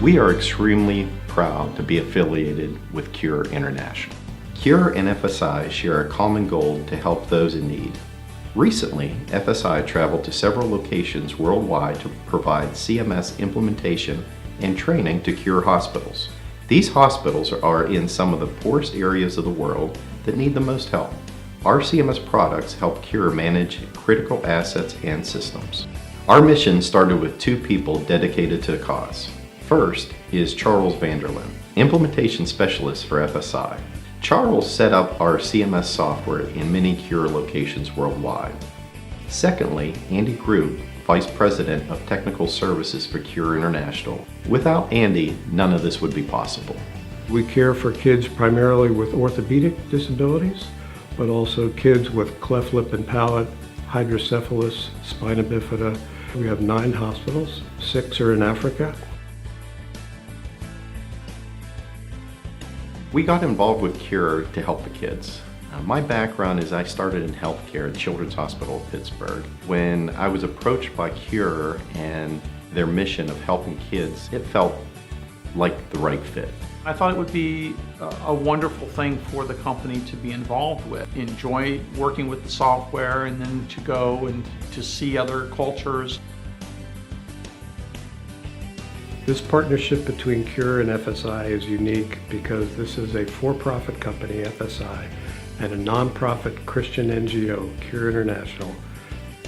We are extremely proud to be affiliated with Cure International. Cure and FSI share a common goal to help those in need. Recently, FSI traveled to several locations worldwide to provide CMS implementation and training to Cure hospitals. These hospitals are in some of the poorest areas of the world that need the most help. Our CMS products help Cure manage critical assets and systems. Our mission started with two people dedicated to the cause. First is Charles Vanderlyn, implementation specialist for FSI. Charles set up our CMS software in many Cure locations worldwide. Secondly, Andy Group, Vice President of Technical Services for Cure International. Without Andy, none of this would be possible. We care for kids primarily with orthopedic disabilities, but also kids with cleft lip and palate, hydrocephalus, spina bifida. We have 9 hospitals, 6 are in Africa. We got involved with Cure to help the kids. My background is I started in healthcare at Children's Hospital of Pittsburgh. When I was approached by Cure and their mission of helping kids, it felt like the right fit. I thought it would be a wonderful thing for the company to be involved with. Enjoy working with the software and then to go and to see other cultures. This partnership between Cure and FSI is unique because this is a for-profit company, FSI, and a non-profit Christian NGO, Cure International,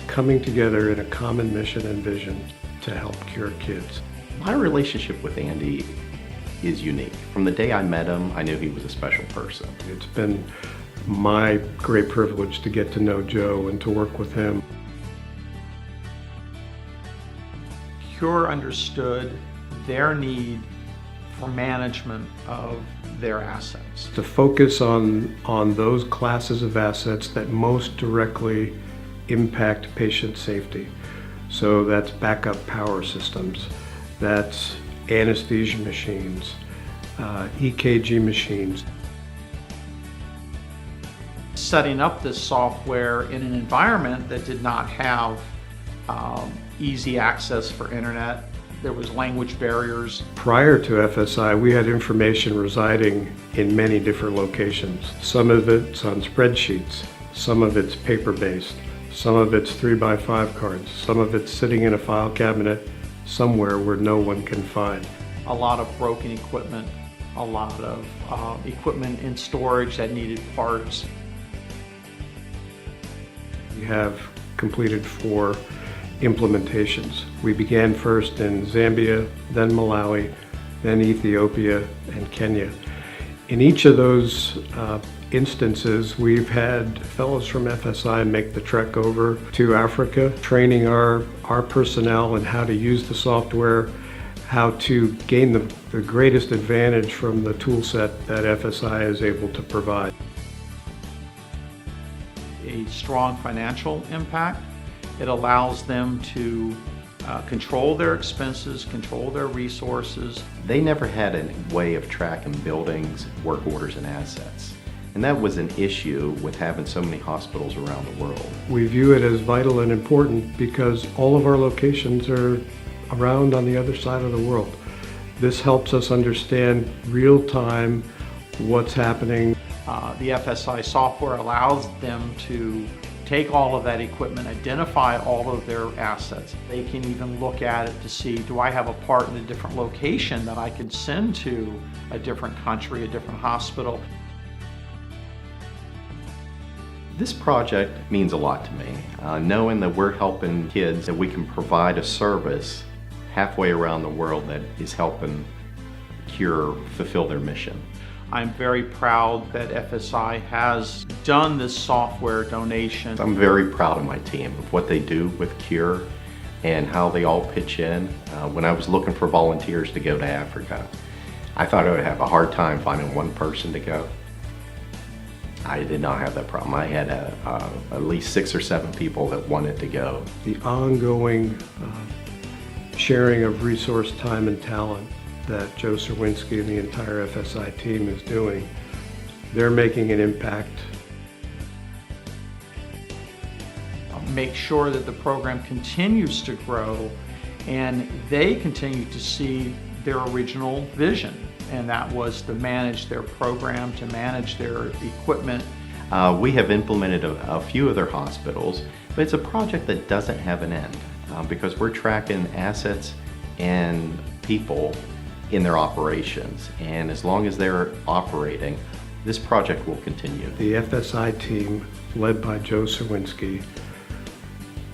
coming together in a common mission and vision to help cure kids. My relationship with Andy is unique. From the day I met him, I knew he was a special person. It's been my great privilege to get to know Joe and to work with him. Cure understood their need for management of their assets. To focus on those classes of assets that most directly impact patient safety. So that's backup power systems, that's anesthesia machines, EKG machines. Setting up this software in an environment that did not have easy access for internet. There was language barriers. Prior to FSI, we had information residing in many different locations. Some of it's on spreadsheets, some of it's paper-based, some of it's 3x5 cards, some of it's sitting in a file cabinet somewhere where no one can find. A lot of broken equipment, a lot of equipment in storage that needed parts. We have completed 4 implementations. We began first in Zambia, then Malawi, then Ethiopia, and Kenya. In each of those instances, we've had fellows from FSI make the trek over to Africa, training our personnel in how to use the software, how to gain the greatest advantage from the tool set that FSI is able to provide. A strong financial impact. It allows them to control their expenses, control their resources. They never had a way of tracking buildings, work orders, and assets. And that was an issue with having so many hospitals around the world. We view it as vital and important because all of our locations are around on the other side of the world. This helps us understand real time what's happening. The FSI software allows them to take all of that equipment, identify all of their assets. They can even look at it to see, do I have a part in a different location that I can send to a different country, a different hospital? This project means a lot to me. Knowing that we're helping kids, that we can provide a service halfway around the world that is helping Cure fulfill their mission. I'm very proud that FSI has done this software donation. I'm very proud of my team, of what they do with Cure and how they all pitch in. When I was looking for volunteers to go to Africa, I thought I would have a hard time finding one person to go. I did not have that problem. I had at least 6 or 7 people that wanted to go. The ongoing sharing of resource, time, and talent that Joe Serwinski and the entire FSI team is doing, they're making an impact. Make sure that the program continues to grow and they continue to see their original vision, and that was to manage their program, to manage their equipment. We have implemented a few other hospitals, but it's a project that doesn't have an end because we're tracking assets and people in their operations. And as long as they're operating, this project will continue. The FSI team, led by Joe Serwinski,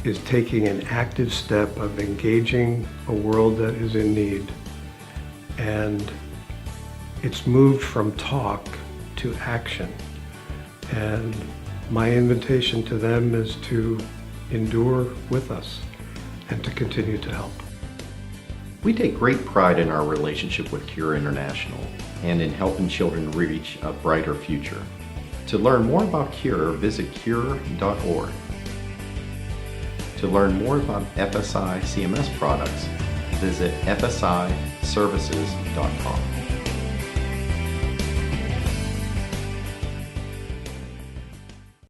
is taking an active step of engaging a world that is in need. And it's moved from talk to action. And my invitation to them is to endure with us and to continue to help. We take great pride in our relationship with Cure International and in helping children reach a brighter future. To learn more about Cure, visit cure.org. To learn more about FSI CMS products, visit fsiservices.com.